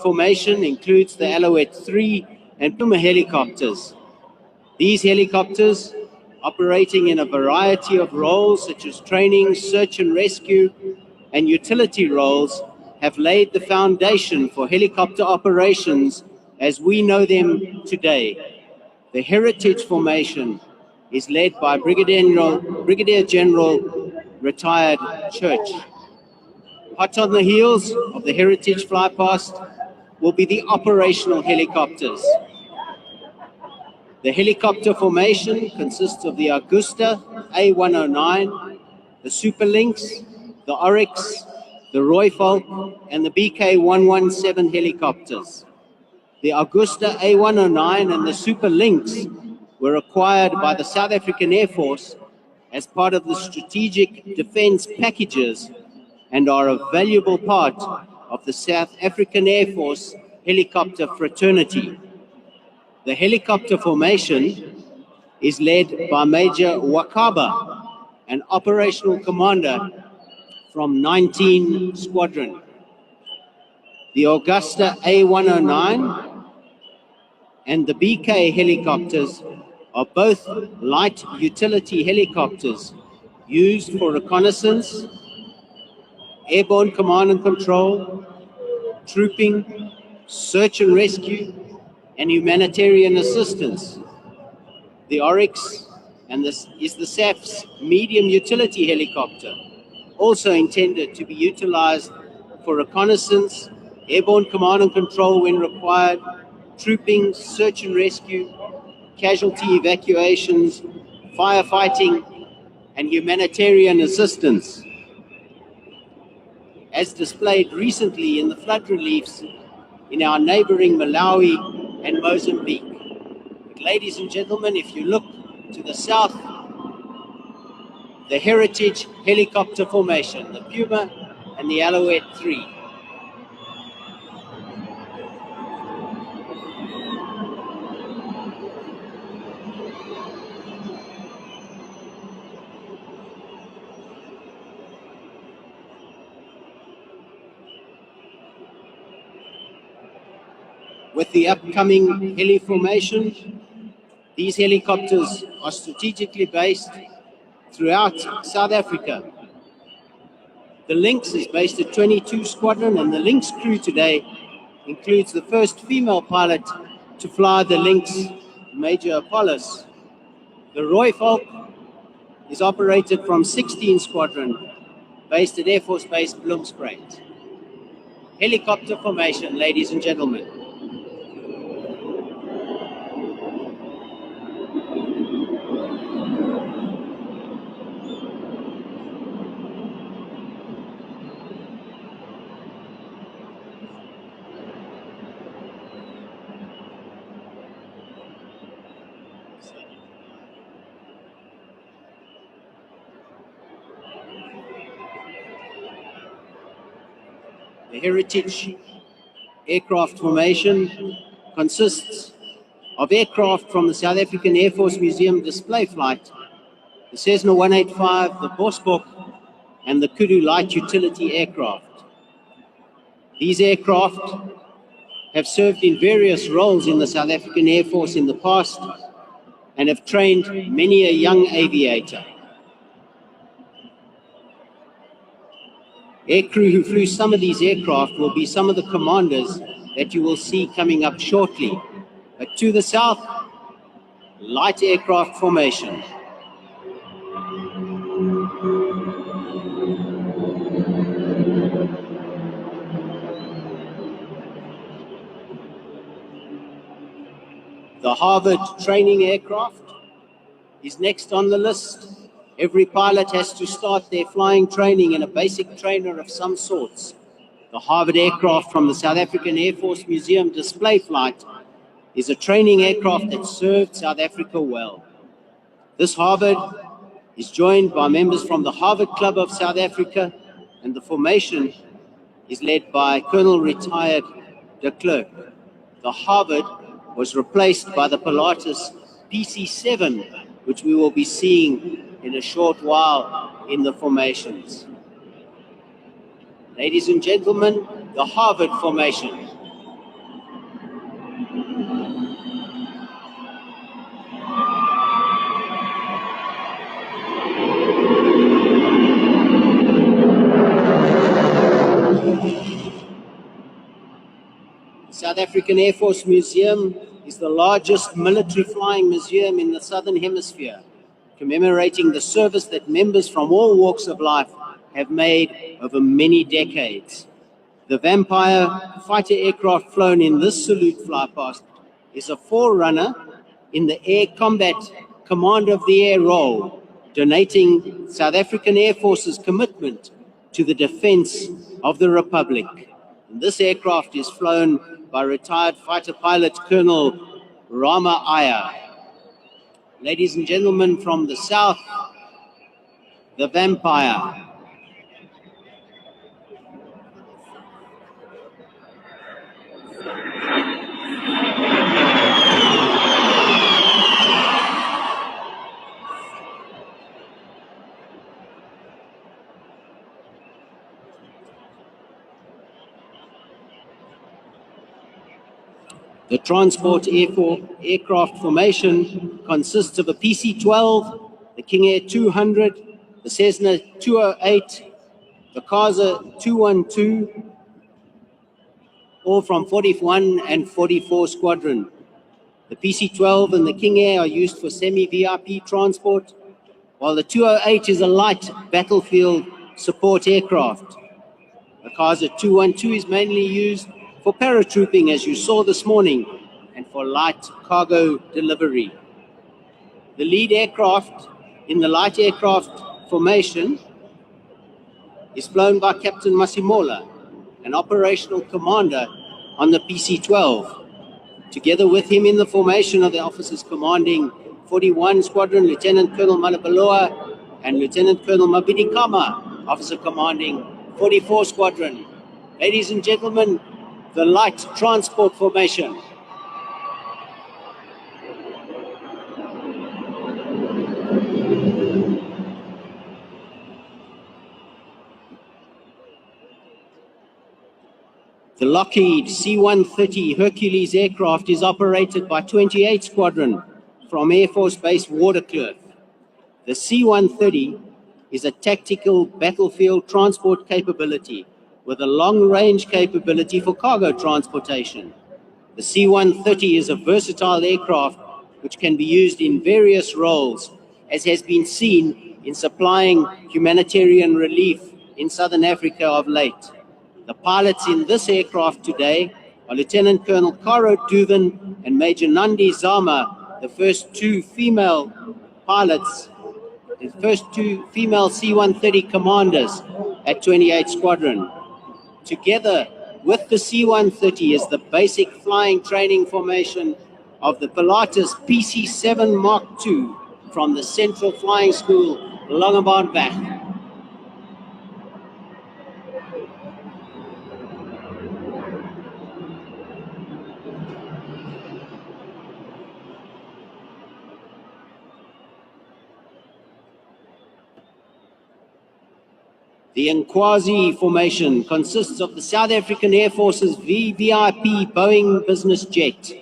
formation includes the Alouette 3 and Puma helicopters. These helicopters, operating in a variety of roles such as training, search and rescue, and utility roles, have laid the foundation for helicopter operations as we know them today. The Heritage Formation is led by Brigadier General Retired Church. Hot on the heels of the Heritage Flypast will be the operational helicopters. The helicopter formation consists of the Augusta A109, the Super Lynx, the Oryx, the Royfolk, and the BK117 helicopters. The Augusta A109 and the Super Lynx were acquired by the South African Air Force as part of the strategic defense packages and are a valuable part of the South African Air Force helicopter fraternity. The helicopter formation is led by Major Wakaba, an operational commander from 19 Squadron. The Augusta A109 and the BK helicopters are both light utility helicopters used for reconnaissance, airborne command and control, trooping, search and rescue, and humanitarian assistance. The Oryx is the SAF's medium utility helicopter, also intended to be utilized for reconnaissance, airborne command and control when required, trooping, search and rescue, casualty evacuations, firefighting, and humanitarian assistance. As displayed recently in the flood reliefs in our neighboring Malawi and Mozambique. But ladies and gentlemen, if you look to the south, the Heritage Helicopter Formation, the Puma and the Alouette 3. With the upcoming heli formation, these helicopters are strategically based throughout South Africa. The Lynx is based at 22 Squadron, and the Lynx crew today includes the first female pilot to fly the Lynx, Major Apollos. The Royfolk is operated from 16 Squadron, based at Air Force Base Bloemspruit. Helicopter formation, ladies and gentlemen. The Heritage Aircraft Formation consists of aircraft from the South African Air Force Museum display flight, the Cessna 185, the Bosbok, and the Kudu light utility aircraft. These aircraft have served in various roles in the South African Air Force in the past and have trained many a young aviator. Aircrew who flew some of these aircraft will be some of the commanders that you will see coming up shortly. But to the south, light aircraft formation. The Harvard training aircraft is next on the list. Every pilot has to start their flying training in a basic trainer of some sorts. The Harvard aircraft from the South African Air Force Museum display flight is a training aircraft that served South Africa well. This Harvard is joined by members from the Harvard Club of South Africa, and the formation is led by Colonel Retired de Klerk. The Harvard was replaced by the Pilatus PC-7, which we will be seeing in a short while in the formations. Ladies and gentlemen, the Harvard formation. South African Air Force Museum is the largest military flying museum in the Southern Hemisphere, commemorating the service that members from all walks of life have made over many decades. The Vampire fighter aircraft flown in this salute flypast is a forerunner in the Air Combat Command of the Air role, donating South African Air Force's commitment to the defense of the Republic. And this aircraft is flown by retired fighter pilot Colonel Ramaphosa. Ladies and gentlemen, from the south, the Vampire. The transport aircraft formation consists of a PC-12, the King Air 200, the Cessna 208, the Kaza 212, all from 41 and 44 Squadron. The PC-12 and the King Air are used for semi-VIP transport, while the 208 is a light battlefield support aircraft. The Kaza 212 is mainly used for paratrooping, as you saw this morning, and for light cargo delivery. The lead aircraft in the light aircraft formation is flown by Captain Masimola, an operational commander on the PC-12. Together with him in the formation are the officers commanding 41 Squadron, Lieutenant Colonel Malabaloa and Lieutenant Colonel Mabidikama, officer commanding 44 Squadron. Ladies and gentlemen, the light transport formation. The Lockheed C-130 Hercules aircraft is operated by 28 Squadron from Air Force Base Waterkloof. The C-130 is a tactical battlefield transport capability with a long-range capability for cargo transportation. The C-130 is a versatile aircraft which can be used in various roles, as has been seen in supplying humanitarian relief in Southern Africa of late. The pilots in this aircraft today are Lieutenant Colonel Karo Duvan and Major Nandi Zama, the first two female pilots, the first two female C-130 commanders at 28 Squadron. Together with the C-130 is the basic flying training formation of the Pilatus PC-7 Mark II from the Central Flying School, Langebaan. The Nkwazi formation consists of the South African Air Force's VVIP Boeing business jet,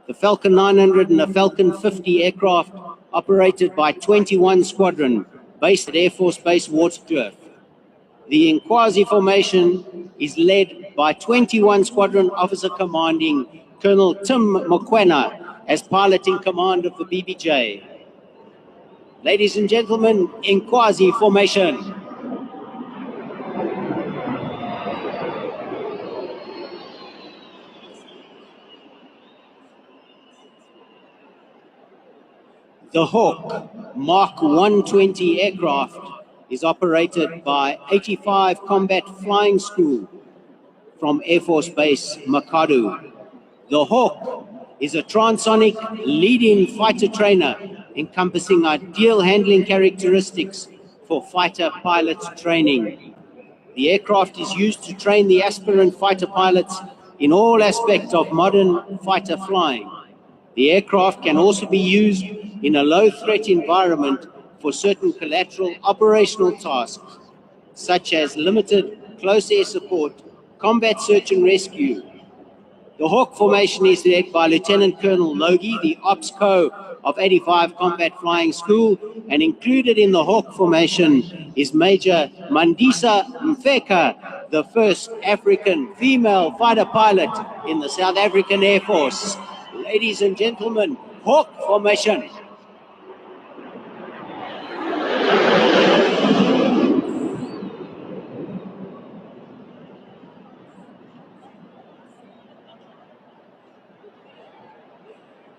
the Falcon 900 and the Falcon 50 aircraft operated by 21 Squadron based at Air Force Base Waterkloof. The Nkwazi formation is led by 21 Squadron officer commanding Colonel Tim Mokwena as pilot in command of the BBJ. Ladies and gentlemen, Nkwazi formation. The Hawk Mark 120 aircraft is operated by 85 Combat Flying School from Air Force Base Makadu. The Hawk is a transonic lead-in fighter trainer encompassing ideal handling characteristics for fighter pilot training. The aircraft is used to train the aspirant fighter pilots in all aspects of modern fighter flying. The aircraft can also be used in a low-threat environment for certain collateral operational tasks, such as limited close air support, combat search and rescue. The Hawk formation is led by Lieutenant Colonel Logie, the Ops Co of 85 Combat Flying School, and included in the Hawk formation is Major Mandisa Mfeka, the first African female fighter pilot in the South African Air Force. Ladies and gentlemen, Hawk formation.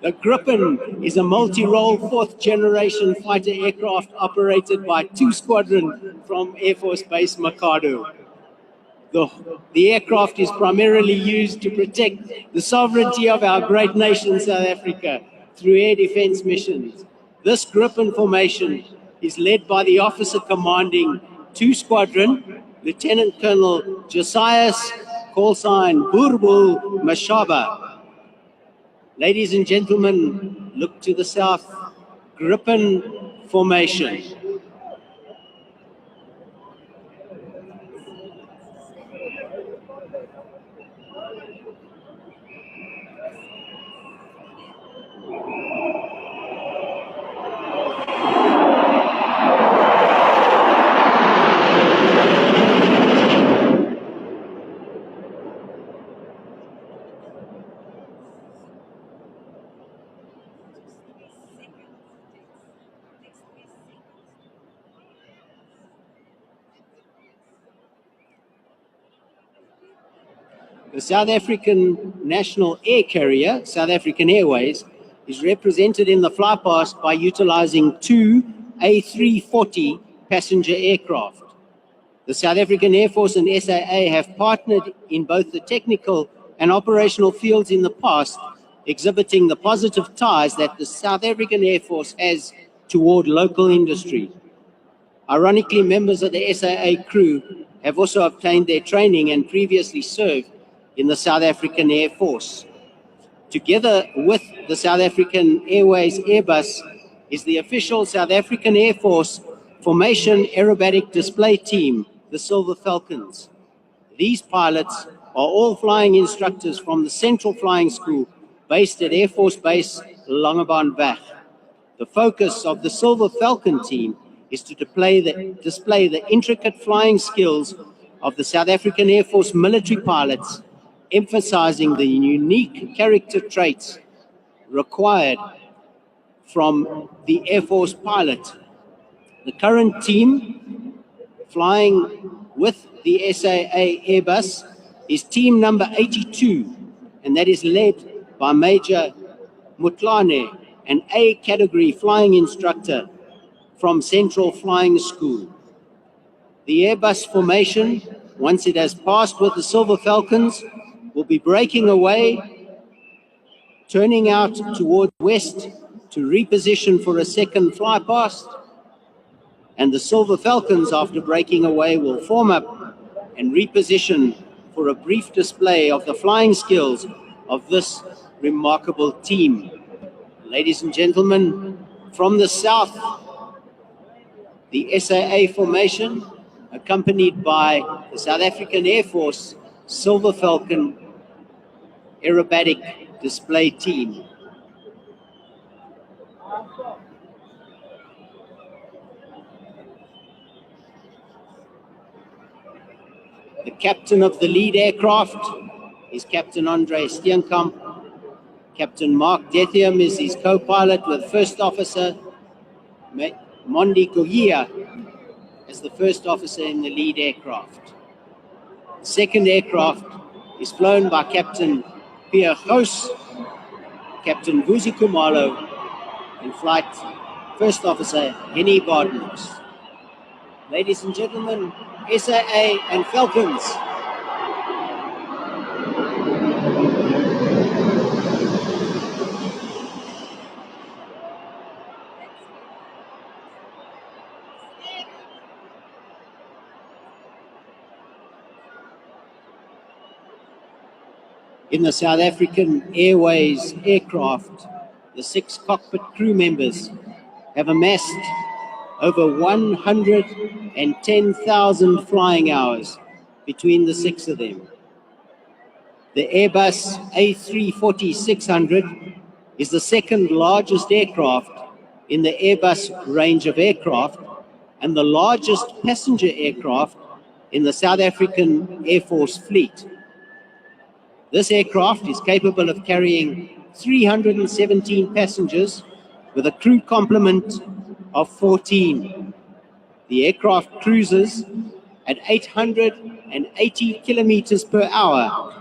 The Gripen is a multi-role fourth-generation fighter aircraft operated by 2 Squadron from Air Force Base Makado. The aircraft is primarily used to protect the sovereignty of our great nation, South Africa, through air defense missions. This Gripen formation is led by the officer commanding 2 Squadron, Lieutenant Colonel Josias, call sign Burbul Mashaba. Ladies and gentlemen, look to the south, Gripen formation. The South African national air carrier, South African Airways, is represented in the flypast by utilizing 2 A340 passenger aircraft. The South African Air Force and SAA have partnered in both the technical and operational fields in the past, exhibiting the positive ties that the South African Air Force has toward local industry. Ironically, members of the SAA crew have also obtained their training and previously served in the South African Air Force. Together with the South African Airways Airbus is the official South African Air Force Formation Aerobatic Display Team, the Silver Falcons. These pilots are all flying instructors from the Central Flying School based at Air Force Base Langebaan. The focus of the Silver Falcon team is to display the intricate flying skills of the South African Air Force military pilots, emphasizing the unique character traits required from the Air Force pilot. The current team flying with the SAA Airbus is team number 82, and that is led by Major Mutlane, an A category flying instructor from Central Flying School. The Airbus formation, once it has passed with the Silver Falcons, will be breaking away, turning out toward west to reposition for a second fly past, and the Silver Falcons, after breaking away, will form up and reposition for a brief display of the flying skills of this remarkable team. Ladies and gentlemen, from the south, the SAA formation, accompanied by the South African Air Force Silver Falcon Aerobatic Display Team. The captain of the lead aircraft is Captain Andre Steenkamp. Captain Mark Dethium is his co-pilot, with First Officer Mondi Kogia as the first officer in the lead aircraft. The second aircraft is flown by Captain Pierre Gous, Captain Vusi Kumalo, and Flight First Officer Henny Bardenhouse. Ladies and gentlemen, SAA and Falcons. In the South African Airways aircraft, the 6 cockpit crew members have amassed over 110,000 flying hours between the 6 of them. The Airbus A340-600 is the second largest aircraft in the Airbus range of aircraft and the largest passenger aircraft in the South African Air Force fleet. This aircraft is capable of carrying 317 passengers with a crew complement of 14. The aircraft cruises at 880 kilometers per hour.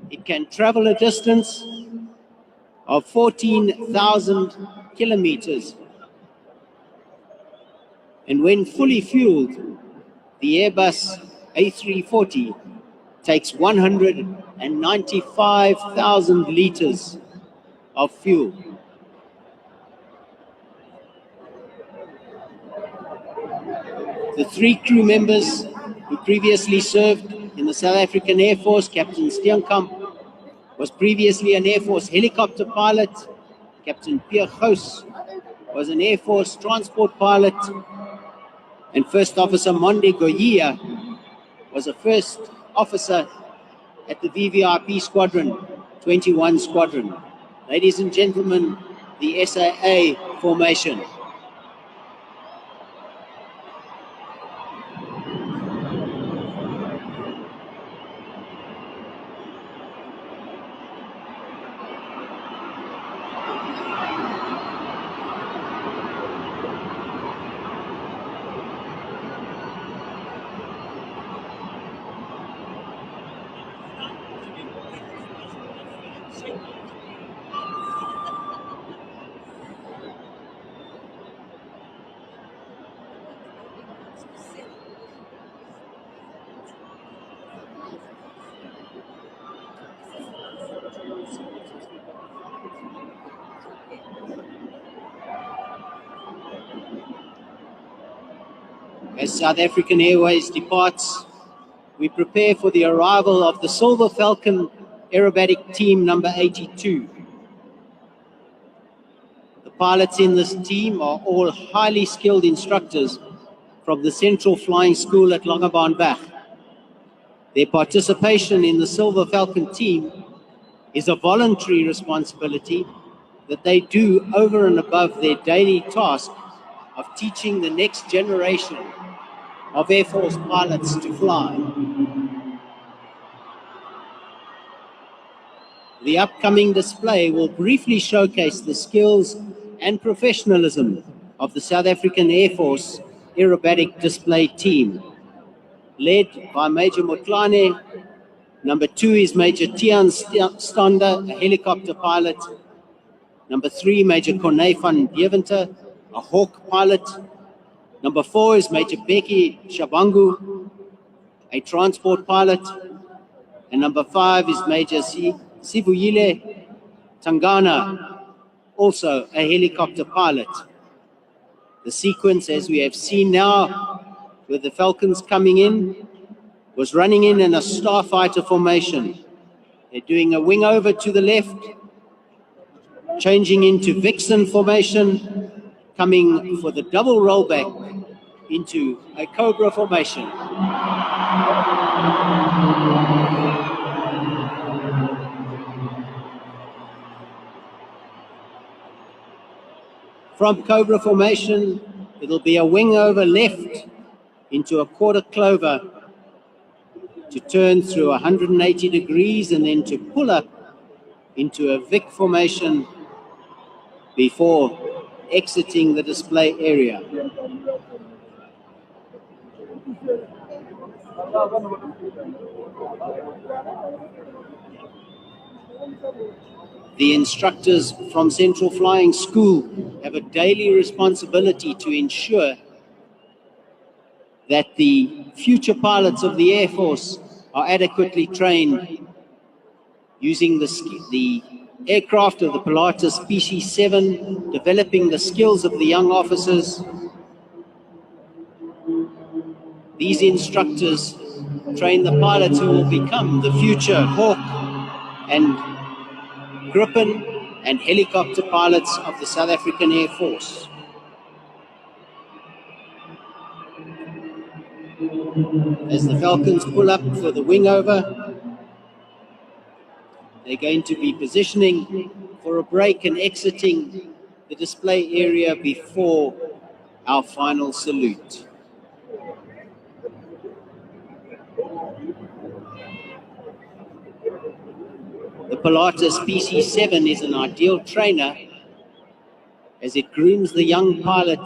It can travel a distance of 14,000 kilometers. And when fully fueled, the Airbus A340 takes 195,000 liters of fuel. The three crew members who previously served in the South African Air Force, Captain Steenkamp was previously an Air Force helicopter pilot. Captain Pierre Gous was an Air Force transport pilot. And First Officer Monde Goyia was a first officer at the VVIP Squadron, 21 Squadron. Ladies and gentlemen, the SAA formation. As South African Airways departs, we prepare for the arrival of the Silver Falcon aerobatic team number 82. The pilots in this team are all highly skilled instructors from the Central Flying School at Langebaan. Their participation in the Silver Falcon team is a voluntary responsibility that they do over and above their daily task of teaching the next generation of Air Force pilots to fly. The upcoming display will briefly showcase the skills and professionalism of the South African Air Force aerobatic display team, led by Major Motlane. Number 2 is Major Tian Stander, a helicopter pilot. Number 3, Major Corné van Deventer, a Hawk pilot. Number 4 is Major Becky Shabangu, a transport pilot. And number 5 is Major Sibuyile Tangana, also a helicopter pilot. The sequence, as we have seen now, with the Falcons coming in, was running in a starfighter formation. They're doing a wing over to the left, changing into Vixen formation, coming for the double rollback into a Cobra formation. From Cobra formation, it'll be a wing over left into a quarter clover to turn through 180 degrees and then to pull up into a Vic formation before exiting the display area. The instructors from Central Flying School have a daily responsibility to ensure that the future pilots of the Air Force are adequately trained using the aircraft of the Pilatus PC-7, developing the skills of the young officers. These instructors train the pilots who will become the future Hawk and Gripen and helicopter pilots of the South African Air Force. As the Falcons pull up for the wing over, They're going to be positioning for a break and exiting the display area before our final salute. The Pilatus PC7 is an ideal trainer as it grooms the young pilot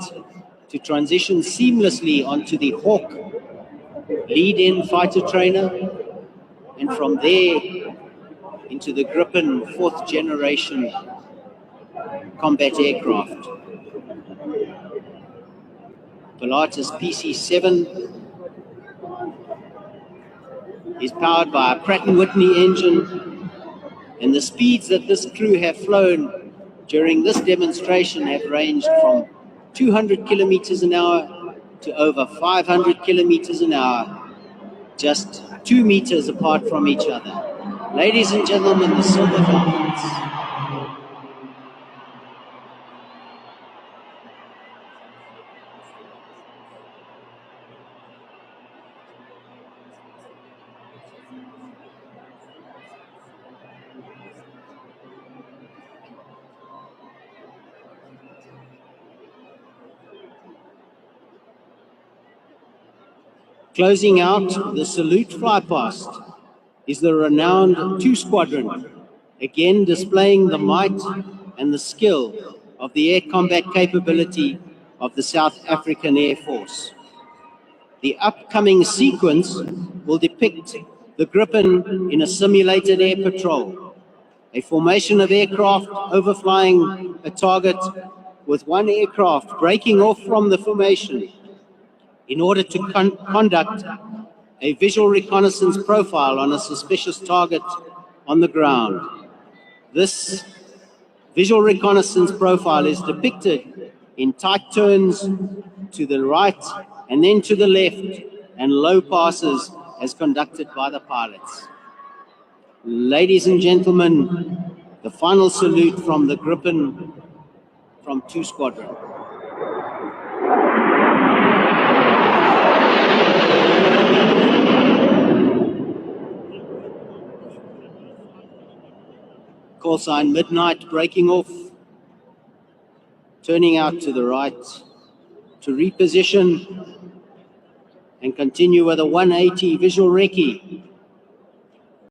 to transition seamlessly onto the Hawk lead-in fighter trainer, and from there into the Gripen 4th generation combat aircraft. Pilatus PC7 is powered by a Pratt & Whitney engine, and the speeds that this crew have flown during this demonstration have ranged from 200 kilometers an hour to over 500 kilometers an hour, just 2 meters apart from each other. Ladies and gentlemen, the Silver Falcons. Closing out the salute fly past is the renowned 2 Squadron, again displaying the might and the skill of the air combat capability of the South African Air Force. The upcoming sequence will depict the Gripen in a simulated air patrol, a formation of aircraft overflying a target with one aircraft breaking off from the formation in order to conduct a visual reconnaissance profile on a suspicious target on the ground. This visual reconnaissance profile is depicted in tight turns to the right and then to the left, and low passes as conducted by the pilots. Ladies and gentlemen, the final salute from the Gripen from 2 Squadron. Call sign Midnight breaking off, turning out to the right to reposition and continue with a 180 visual recce